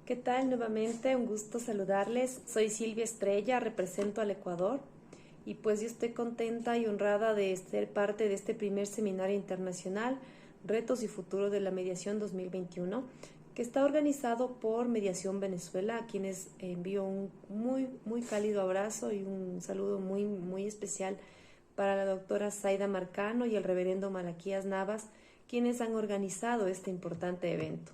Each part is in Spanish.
¿Qué tal? Nuevamente, un gusto saludarles. Soy Silvia Estrella, represento al Ecuador y pues yo estoy contenta y honrada de ser parte de este primer seminario internacional, Retos y Futuro de la Mediación 2021, que está organizado por Mediación Venezuela, a quienes envío un muy cálido abrazo y un saludo muy especial para la doctora Zaida Marcano y el reverendo Malaquías Navas, quienes han organizado este importante evento.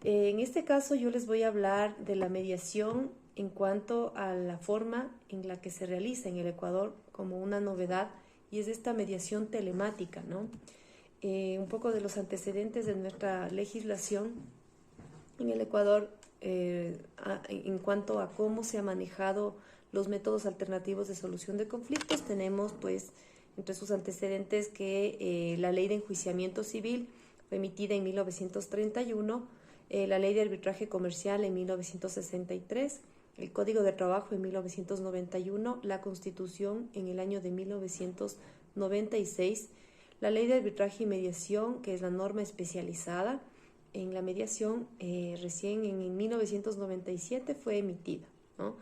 En este caso yo les voy a hablar de la mediación en cuanto a la forma en la que se realiza en el Ecuador como una novedad, y es esta mediación telemática, ¿no? Un poco de los antecedentes de nuestra legislación en el Ecuador en cuanto a cómo se ha manejado los métodos alternativos de solución de conflictos. Tenemos pues entre sus antecedentes que la ley de enjuiciamiento civil fue emitida en 1931, la ley de arbitraje comercial en 1963, el Código de Trabajo en 1991, la Constitución en el año de 1996, la ley de arbitraje y mediación, que es la norma especializada en la mediación, recién en 1997 fue emitida, ¿no?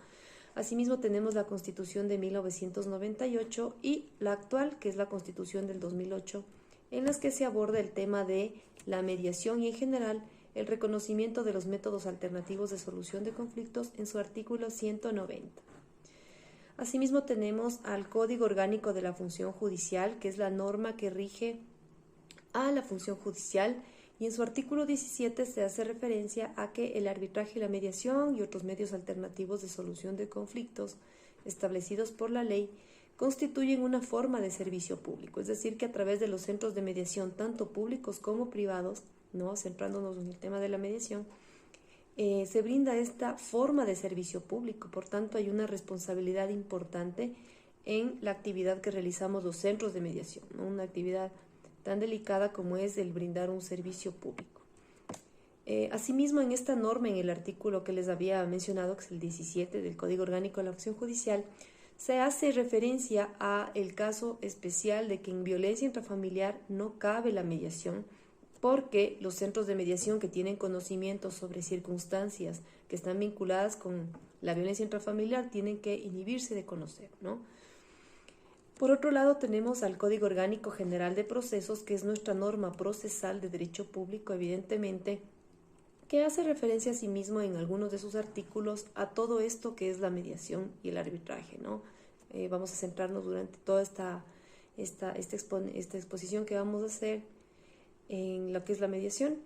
Asimismo tenemos la Constitución de 1998 y la actual, que es la Constitución del 2008, en las que se aborda el tema de la mediación y en general el reconocimiento de los métodos alternativos de solución de conflictos en su artículo 190. Asimismo tenemos al Código Orgánico de la Función Judicial, que es la norma que rige a la función judicial, y en su artículo 17 se hace referencia a que el arbitraje y la mediación y otros medios alternativos de solución de conflictos establecidos por la ley constituyen una forma de servicio público, es decir, que a través de los centros de mediación, tanto públicos como privados, ¿no?, centrándonos en el tema de la mediación, se brinda esta forma de servicio público. Por tanto, hay una responsabilidad importante en la actividad que realizamos los centros de mediación, ¿no?, una actividad tan delicada como es el brindar un servicio público. Asimismo, en esta norma, en el artículo que les había mencionado, que es el 17 del Código Orgánico de la Función Judicial, se hace referencia a el caso especial de que en violencia intrafamiliar no cabe la mediación, porque los centros de mediación que tienen conocimiento sobre circunstancias que están vinculadas con la violencia intrafamiliar tienen que inhibirse de conocer, ¿no? Por otro lado, tenemos al Código Orgánico General de Procesos, que es nuestra norma procesal de derecho público, evidentemente, que hace referencia a sí mismo en algunos de sus artículos a todo esto que es la mediación y el arbitraje, ¿no? Vamos a centrarnos durante toda esta exposición que vamos a hacer en lo que es la mediación,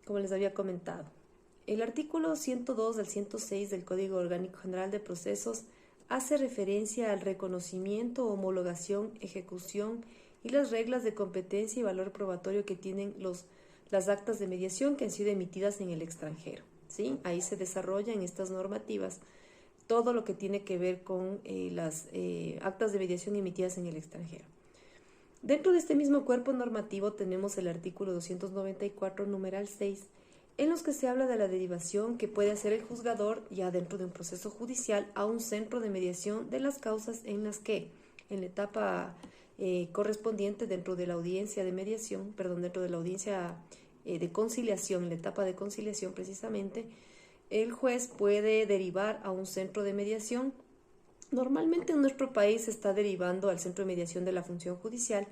como les había comentado. El artículo 102 del 106 del Código Orgánico General de Procesos hace referencia al reconocimiento, homologación, ejecución y las reglas de competencia y valor probatorio que tienen las actas de mediación que han sido emitidas en el extranjero, ¿sí? Ahí se desarrolla en estas normativas todo lo que tiene que ver con las actas de mediación emitidas en el extranjero. Dentro de este mismo cuerpo normativo tenemos el artículo 294, numeral 6, en los que se habla de la derivación que puede hacer el juzgador ya dentro de un proceso judicial a un centro de mediación de las causas en las que, en la etapa correspondiente dentro de la audiencia de mediación, dentro de la audiencia de conciliación, en la etapa de conciliación precisamente, el juez puede derivar a un centro de mediación. Normalmente en nuestro país se está derivando al centro de mediación de la función judicial,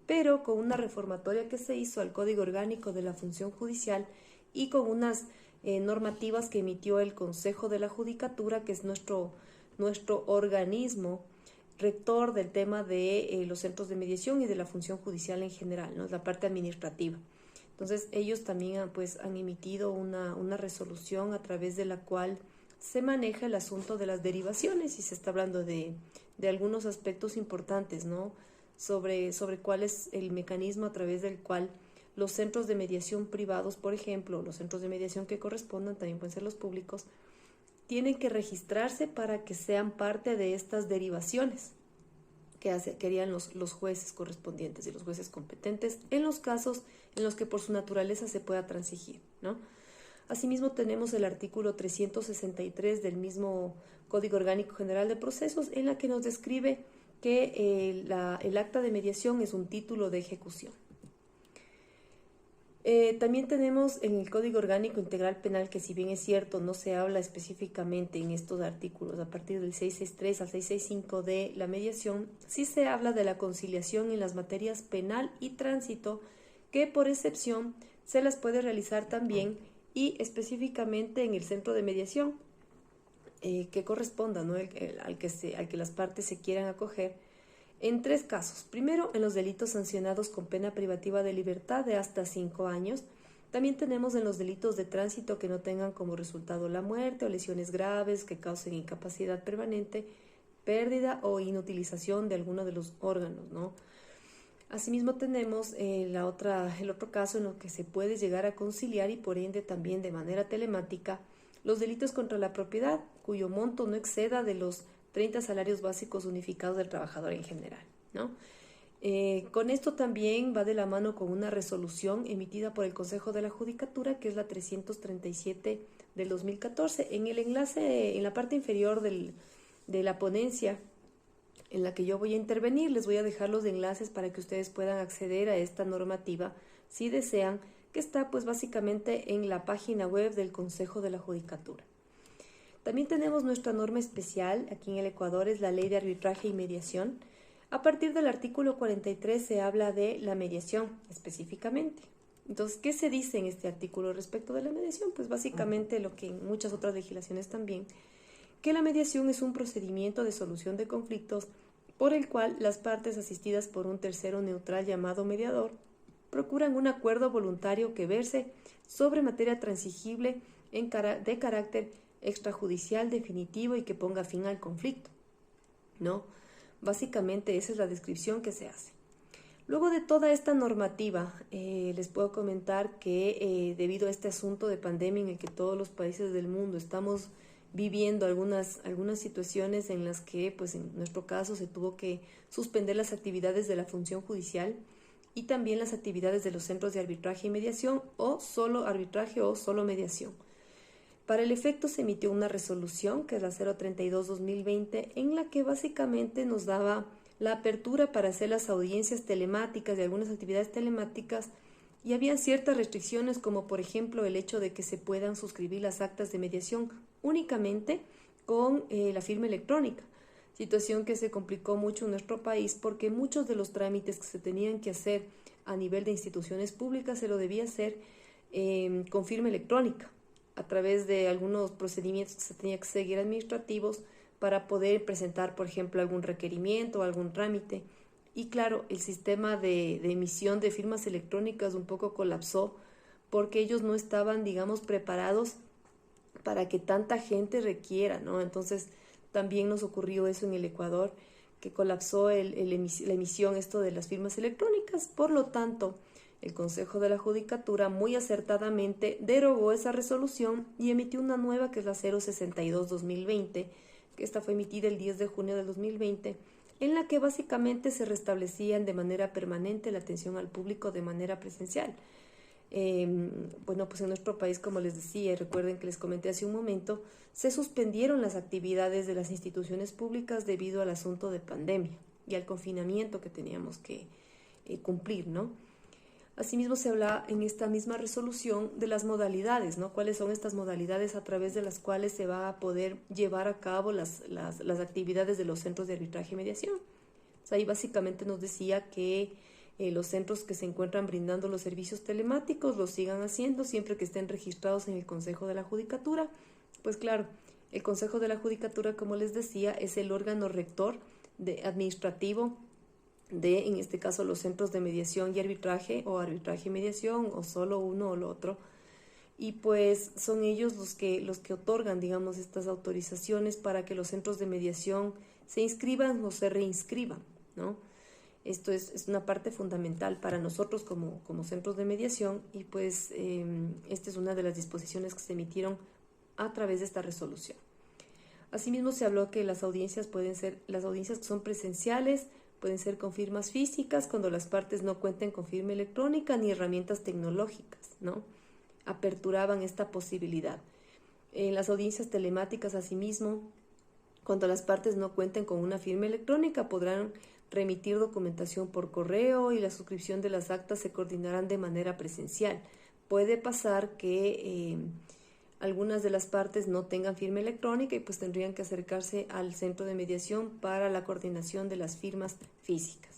pero con una reformatoria que se hizo al Código Orgánico de la Función Judicial y con unas normativas que emitió el Consejo de la Judicatura, que es nuestro organismo rector del tema de los centros de mediación y de la función judicial en general, ¿no? La parte administrativa. Entonces, ellos también pues, han emitido una resolución a través de la cual se maneja el asunto de las derivaciones y se está hablando de algunos aspectos importantes, ¿no?, sobre cuál es el mecanismo a través del cual los centros de mediación privados, por ejemplo, los centros de mediación que correspondan, también pueden ser los públicos, tienen que registrarse para que sean parte de estas derivaciones que harían los jueces correspondientes y los jueces competentes en los casos en los que por su naturaleza se pueda transigir, ¿no? Asimismo, tenemos el artículo 363 del mismo Código Orgánico General de Procesos, en la que nos describe que el acta de mediación es un título de ejecución. También tenemos en el Código Orgánico Integral Penal, que si bien es cierto, no se habla específicamente en estos artículos, a partir del 663 al 665 de la mediación, sí se habla de la conciliación en las materias penal y tránsito, que por excepción se las puede realizar también y específicamente en el centro de mediación que corresponda, ¿no? al que las partes se quieran acoger, en 3 casos. Primero, en los delitos sancionados con pena privativa de libertad de hasta 5 años. También tenemos en los delitos de tránsito que no tengan como resultado la muerte o lesiones graves que causen incapacidad permanente, pérdida o inutilización de alguno de los órganos, ¿no? Asimismo tenemos el otro caso en el que se puede llegar a conciliar y por ende también de manera telemática los delitos contra la propiedad, cuyo monto no exceda de los 30 salarios básicos unificados del trabajador en general, ¿no? Con esto también va de la mano con una resolución emitida por el Consejo de la Judicatura, que es la 337 del 2014. En el enlace, en la parte inferior de la ponencia en la que yo voy a intervenir, les voy a dejar los enlaces para que ustedes puedan acceder a esta normativa si desean, que está pues básicamente en la página web del Consejo de la Judicatura. También tenemos nuestra norma especial aquí en el Ecuador, es la Ley de Arbitraje y Mediación. A partir del artículo 43 se habla de la mediación específicamente. Entonces, ¿qué se dice en este artículo respecto de la mediación? Pues básicamente lo que en muchas otras legislaciones también, que la mediación es un procedimiento de solución de conflictos por el cual las partes asistidas por un tercero neutral llamado mediador procuran un acuerdo voluntario que verse sobre materia transigible de carácter extrajudicial definitivo y que ponga fin al conflicto, ¿no? Básicamente esa es la descripción que se hace. Luego de toda esta normativa, les puedo comentar que debido a este asunto de pandemia en el que todos los países del mundo estamos viviendo algunas situaciones en las que, pues en nuestro caso, se tuvo que suspender las actividades de la función judicial y también las actividades de los centros de arbitraje y mediación, o solo arbitraje o solo mediación. Para el efecto se emitió una resolución, que es la 032-2020, en la que básicamente nos daba la apertura para hacer las audiencias telemáticas y algunas actividades telemáticas, y había ciertas restricciones, como por ejemplo el hecho de que se puedan suscribir las actas de mediación únicamente con la firma electrónica, situación que se complicó mucho en nuestro país porque muchos de los trámites que se tenían que hacer a nivel de instituciones públicas se lo debía hacer con firma electrónica, a través de algunos procedimientos que se tenía que seguir administrativos para poder presentar, por ejemplo, algún requerimiento o algún trámite. Y claro, el sistema de emisión de firmas electrónicas un poco colapsó porque ellos no estaban, digamos, preparados para que tanta gente requiera, ¿no? Entonces, también nos ocurrió eso en el Ecuador, que colapsó la emisión esto de las firmas electrónicas. Por lo tanto, el Consejo de la Judicatura muy acertadamente derogó esa resolución y emitió una nueva, que es la 062-2020, que esta fue emitida el 10 de junio del 2020, en la que básicamente se restablecían de manera permanente la atención al público de manera presencial. Bueno, pues en nuestro país, como les decía, y recuerden que les comenté hace un momento, se suspendieron las actividades de las instituciones públicas debido al asunto de pandemia y al confinamiento que teníamos que cumplir, ¿no? Asimismo, se habla en esta misma resolución de las modalidades, ¿no? ¿Cuáles son estas modalidades a través de las cuales se va a poder llevar a cabo las actividades de los centros de arbitraje y mediación? O sea, ahí básicamente nos decía que los centros que se encuentran brindando los servicios telemáticos los sigan haciendo siempre que estén registrados en el Consejo de la Judicatura. Pues claro, el Consejo de la Judicatura, como les decía, es el órgano rector administrativo de, en este caso, los centros de mediación y arbitraje, o arbitraje y mediación, o solo uno o lo otro. Y pues son ellos los que otorgan, digamos, estas autorizaciones para que los centros de mediación se inscriban o se reinscriban, ¿no? Esto es una parte fundamental para nosotros como centros de mediación, y pues esta es una de las disposiciones que se emitieron a través de esta resolución. Asimismo, se habló que las audiencias que son presenciales, pueden ser con firmas físicas cuando las partes no cuenten con firma electrónica ni herramientas tecnológicas, ¿no? Aperturaban esta posibilidad. En las audiencias telemáticas, asimismo, cuando las partes no cuenten con una firma electrónica, podrán remitir documentación por correo y la suscripción de las actas se coordinarán de manera presencial. puede pasar que algunas de las partes no tengan firma electrónica y pues tendrían que acercarse al centro de mediación para la coordinación de las firmas físicas.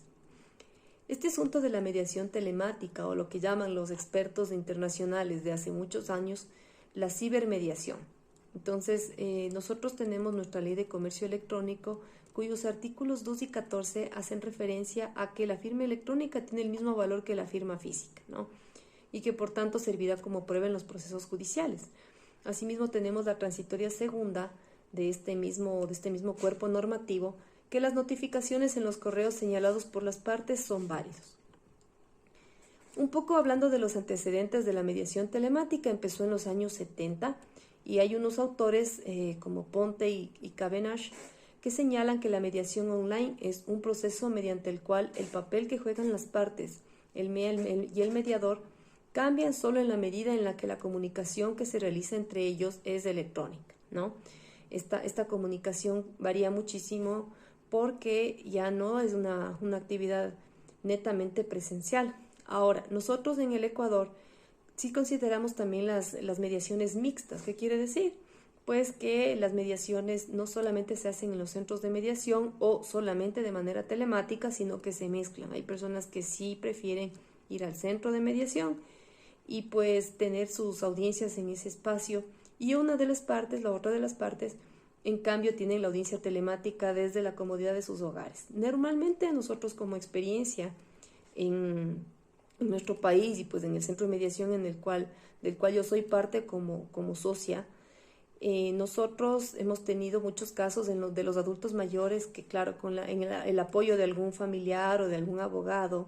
Este asunto de la mediación telemática, o lo que llaman los expertos internacionales de hace muchos años, la cibermediación. Entonces, nosotros tenemos nuestra ley de comercio electrónico, cuyos artículos 2 y 14 hacen referencia a que la firma electrónica tiene el mismo valor que la firma física, ¿no? Y que por tanto servirá como prueba en los procesos judiciales. Asimismo, tenemos la transitoria segunda de este mismo cuerpo normativo, que las notificaciones en los correos señalados por las partes son válidos. Un poco hablando de los antecedentes de la mediación telemática, empezó en los años 70 y hay unos autores como Ponte y Cavendish que señalan que la mediación online es un proceso mediante el cual el papel que juegan las partes y el mediador cambian solo en la medida en la que la comunicación que se realiza entre ellos es electrónica, ¿no? Esta comunicación varía muchísimo porque ya no es una actividad netamente presencial. Ahora, nosotros en el Ecuador sí consideramos también las mediaciones mixtas. ¿Qué quiere decir? Pues que las mediaciones no solamente se hacen en los centros de mediación o solamente de manera telemática, sino que se mezclan. Hay personas que sí prefieren ir al centro de mediación y pues tener sus audiencias en ese espacio, y la otra de las partes, en cambio, tienen la audiencia telemática desde la comodidad de sus hogares. Normalmente nosotros, como experiencia en nuestro país y pues en el centro de mediación del cual yo soy parte como socia, nosotros hemos tenido muchos casos de los adultos mayores que, claro, con el apoyo de algún familiar o de algún abogado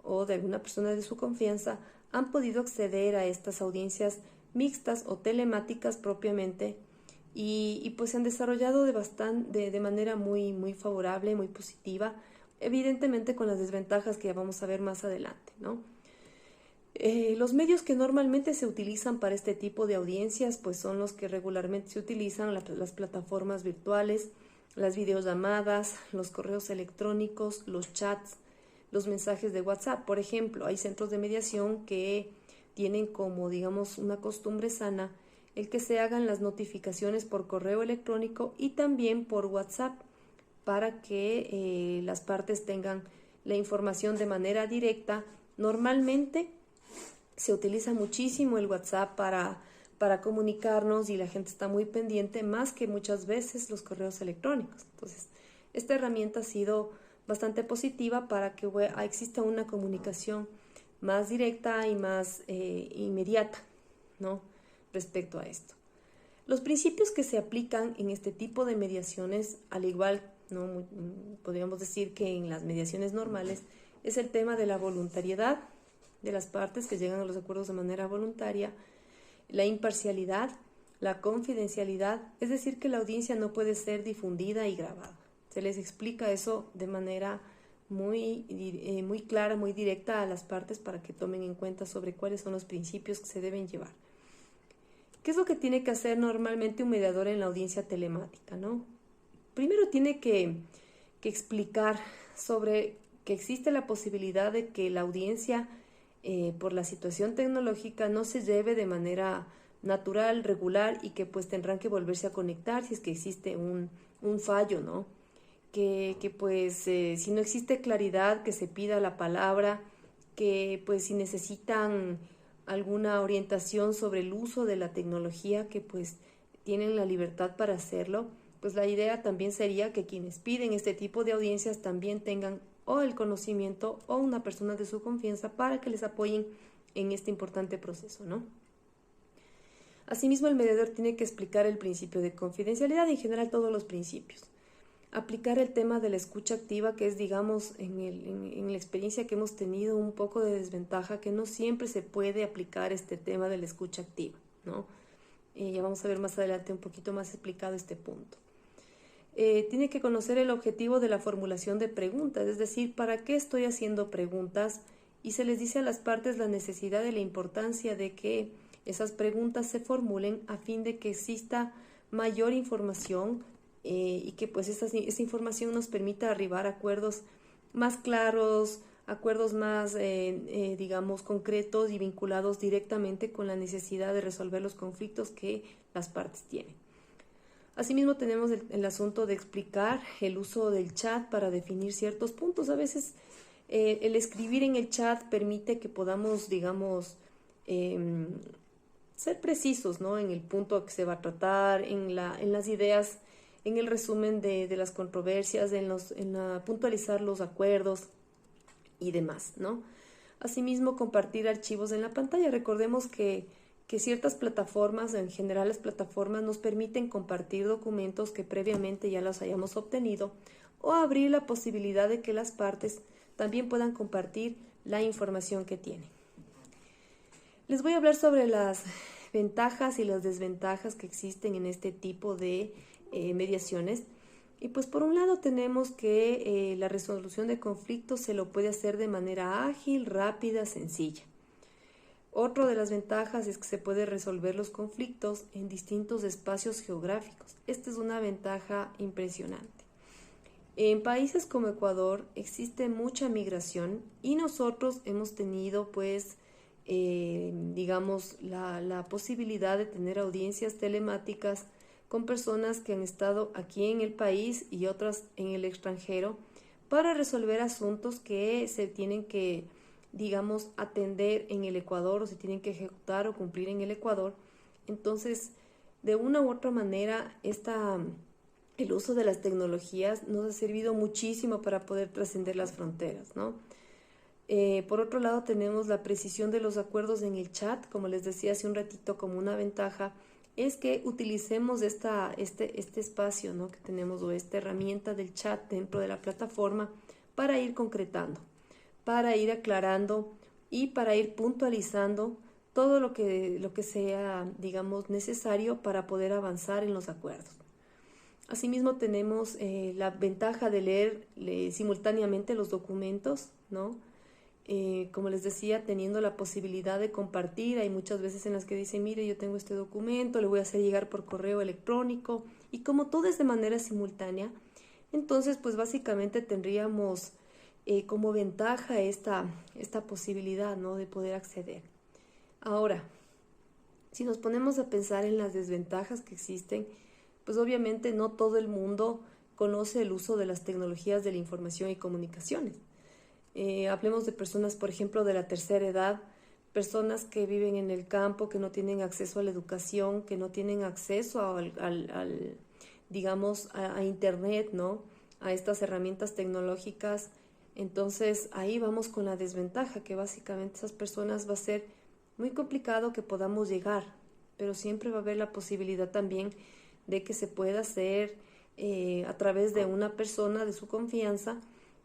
o de alguna persona de su confianza, han podido acceder a estas audiencias mixtas o telemáticas propiamente y pues se han desarrollado de manera muy, muy favorable, muy positiva, evidentemente con las desventajas que ya vamos a ver más adelante, ¿no? Los medios que normalmente se utilizan para este tipo de audiencias pues son los que regularmente se utilizan, las plataformas virtuales, las videollamadas, los correos electrónicos, los chats, los mensajes de WhatsApp. Por ejemplo, hay centros de mediación que tienen como, digamos, una costumbre sana el que se hagan las notificaciones por correo electrónico y también por WhatsApp para que las partes tengan la información de manera directa. Normalmente se utiliza muchísimo el WhatsApp para comunicarnos y la gente está muy pendiente, más que muchas veces los correos electrónicos. Entonces, esta herramienta ha sido bastante positiva para que exista una comunicación más directa y más inmediata, ¿no?, respecto a esto. Los principios que se aplican en este tipo de mediaciones, al igual, ¿no?, podríamos decir que en las mediaciones normales, es el tema de la voluntariedad de las partes que llegan a los acuerdos de manera voluntaria, la imparcialidad, la confidencialidad, es decir, que la audiencia no puede ser difundida y grabada. Se les explica eso de manera muy clara, muy directa a las partes para que tomen en cuenta sobre cuáles son los principios que se deben llevar. ¿Qué es lo que tiene que hacer normalmente un mediador en la audiencia telemática, ¿no? Primero tiene que explicar sobre que existe la posibilidad de que la audiencia, por la situación tecnológica, no se lleve de manera natural, regular, y que pues tendrán que volverse a conectar si es que existe un fallo, ¿no? Que pues si no existe claridad, que se pida la palabra, que pues si necesitan alguna orientación sobre el uso de la tecnología, que pues tienen la libertad para hacerlo. Pues la idea también sería que quienes piden este tipo de audiencias también tengan o el conocimiento o una persona de su confianza para que les apoyen en este importante proceso, ¿no? Asimismo, el mediador tiene que explicar el principio de confidencialidad, en general todos los principios. Aplicar el tema de la escucha activa, que es, digamos, en la experiencia que hemos tenido, un poco de desventaja, que no siempre se puede aplicar este tema de la escucha activa, ¿no? Ya vamos a ver más adelante un poquito más explicado este punto. Tiene que conocer el objetivo de la formulación de preguntas, es decir, ¿para qué estoy haciendo preguntas? Y se les dice a las partes la necesidad y la importancia de que esas preguntas se formulen a fin de que exista mayor información y que pues esa información nos permita arribar a acuerdos más claros, acuerdos más, digamos, concretos y vinculados directamente con la necesidad de resolver los conflictos que las partes tienen. Asimismo, tenemos el asunto de explicar el uso del chat para definir ciertos puntos. A veces el escribir en el chat permite que podamos, digamos, ser precisos, ¿no? En el punto que se va a tratar, en las ideas, en el resumen de las controversias, puntualizar los acuerdos y demás, ¿no? Asimismo, compartir archivos en la pantalla. Recordemos que ciertas plataformas, en general las plataformas, nos permiten compartir documentos que previamente ya los hayamos obtenido o abrir la posibilidad de que las partes también puedan compartir la información que tienen. Les voy a hablar sobre las ventajas y las desventajas que existen en este tipo de mediaciones. Y pues por un lado tenemos que la resolución de conflictos se lo puede hacer de manera ágil, rápida, sencilla. Otra de las ventajas es que se puede resolver los conflictos en distintos espacios geográficos. Esta es una ventaja impresionante. En países como Ecuador existe mucha migración y nosotros hemos tenido pues digamos la posibilidad de tener audiencias telemáticas con personas que han estado aquí en el país y otras en el extranjero para resolver asuntos que se tienen que, digamos, atender en el Ecuador o se tienen que ejecutar o cumplir en el Ecuador. Entonces, de una u otra manera, el uso de las tecnologías nos ha servido muchísimo para poder trascender las fronteras, ¿no? Por otro lado, tenemos la precisión de los acuerdos en el chat, como les decía hace un ratito, como una ventaja, es que utilicemos este espacio, ¿no? que tenemos, o esta herramienta del chat dentro de la plataforma para ir concretando, para ir aclarando y para ir puntualizando todo lo que sea, digamos, necesario para poder avanzar en los acuerdos. Asimismo, tenemos la ventaja de leer simultáneamente los documentos, ¿no? Como les decía, teniendo la posibilidad de compartir, hay muchas veces en las que dicen, mire, yo tengo este documento, le voy a hacer llegar por correo electrónico, y como todo es de manera simultánea, entonces pues básicamente tendríamos como ventaja esta posibilidad, ¿no? de poder acceder. Ahora, si nos ponemos a pensar en las desventajas que existen, pues obviamente no todo el mundo conoce el uso de las tecnologías de la información y comunicaciones. Hablemos de personas, por ejemplo, de la tercera edad, personas que viven en el campo, que no tienen acceso a la educación, que no tienen acceso digamos, a Internet, ¿no? A estas herramientas tecnológicas. Entonces, ahí vamos con la desventaja, que básicamente esas personas va a ser muy complicado que podamos llegar, pero siempre va a haber la posibilidad también de que se pueda hacer a través de una persona de su confianza,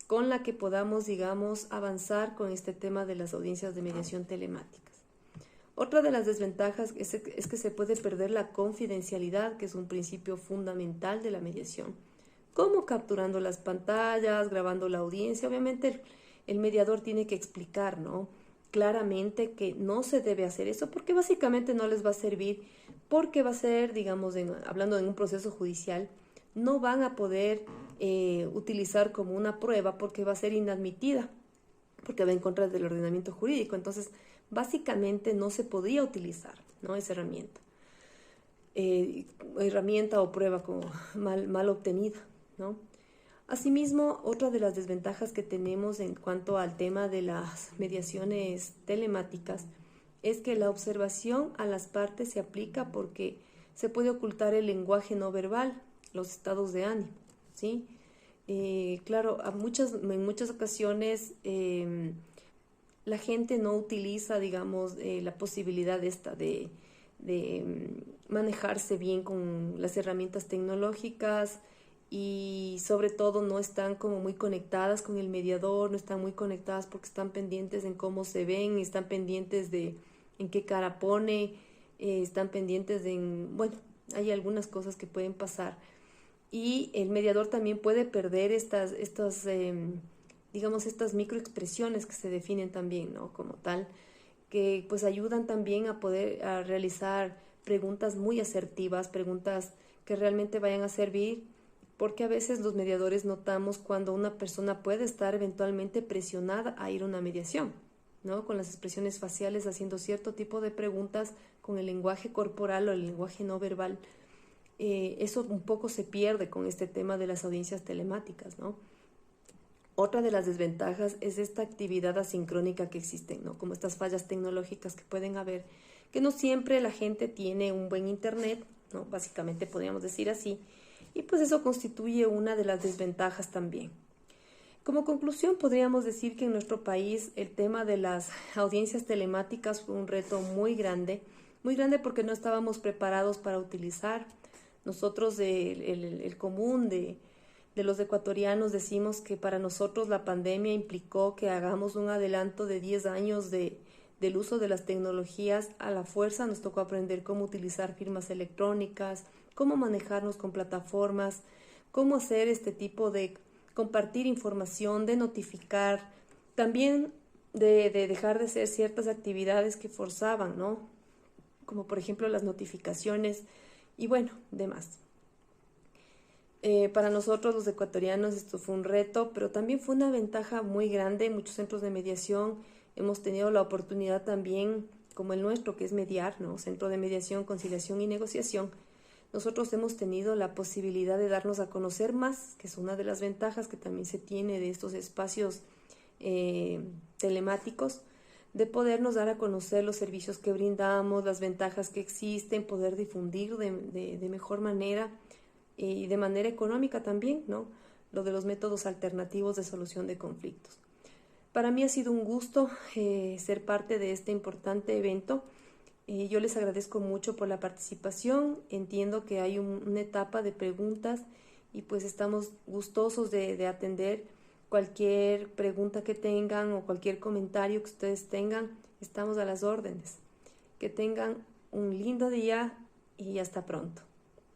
con la que podamos, digamos, avanzar con este tema de las audiencias de mediación telemáticas. Otra de las desventajas es que se puede perder la confidencialidad, que es un principio fundamental de la mediación, como capturando las pantallas, grabando la audiencia. Obviamente el mediador tiene que explicar, ¿no? claramente que no se debe hacer eso, porque básicamente no les va a servir, porque va a ser, digamos, hablando en un proceso judicial, no van a poder utilizar como una prueba porque va a ser inadmitida, porque va en contra del ordenamiento jurídico. Entonces, básicamente no se podría utilizar, ¿no? esa herramienta o prueba como mal obtenida, ¿no? Asimismo, otra de las desventajas que tenemos en cuanto al tema de las mediaciones telemáticas es que la observación a las partes se aplica porque se puede ocultar el lenguaje no verbal, los estados de ánimo, ¿sí? Claro, en muchas ocasiones la gente no utiliza, digamos, la posibilidad de manejarse bien con las herramientas tecnológicas, y sobre todo no están como muy conectadas con el mediador, no están muy conectadas porque están pendientes en cómo se ven, están pendientes de en qué cara pone, están pendientes bueno, hay algunas cosas que pueden pasar. Y el mediador también puede perder digamos, estas microexpresiones que se definen también, ¿no? Como tal, que pues ayudan también a poder realizar preguntas muy asertivas, preguntas que realmente vayan a servir porque a veces los mediadores notamos cuando una persona puede estar eventualmente presionada a ir a una mediación, ¿no? Con las expresiones faciales, haciendo cierto tipo de preguntas, con el lenguaje corporal o el lenguaje no verbal. Eso un poco se pierde con este tema de las audiencias telemáticas, ¿no? Otra de las desventajas es esta actividad asincrónica que existe, ¿no? Como estas fallas tecnológicas que pueden haber, que no siempre la gente tiene un buen internet, ¿no? Básicamente podríamos decir así, y pues eso constituye una de las desventajas también. Como conclusión, podríamos decir que en nuestro país el tema de las audiencias telemáticas fue un reto muy grande porque no estábamos preparados para utilizar. Nosotros, el común de los ecuatorianos, decimos que para nosotros la pandemia implicó que hagamos un adelanto de 10 años del uso de las tecnologías a la fuerza. Nos tocó aprender cómo utilizar firmas electrónicas, cómo manejarnos con plataformas, cómo hacer este tipo de compartir información, de notificar, también de dejar de hacer ciertas actividades que forzaban, ¿no? Como por ejemplo las notificaciones y bueno, demás. Para nosotros los ecuatorianos esto fue un reto, pero también fue una ventaja muy grande. En muchos centros de mediación hemos tenido la oportunidad también, como el nuestro, que es mediar, ¿no? Centro de Mediación, Conciliación y Negociación. Nosotros hemos tenido la posibilidad de darnos a conocer más, que es una de las ventajas que también se tiene de estos espacios telemáticos, de podernos dar a conocer los servicios que brindamos, las ventajas que existen, poder difundir de mejor manera y de manera económica también, ¿no? Lo de los métodos alternativos de solución de conflictos. Para mí ha sido un gusto ser parte de este importante evento. Yo les agradezco mucho por la participación. Entiendo que hay una etapa de preguntas y pues estamos gustosos de atender cualquier pregunta que tengan o cualquier comentario que ustedes tengan. Estamos a las órdenes. Que tengan un lindo día y hasta pronto.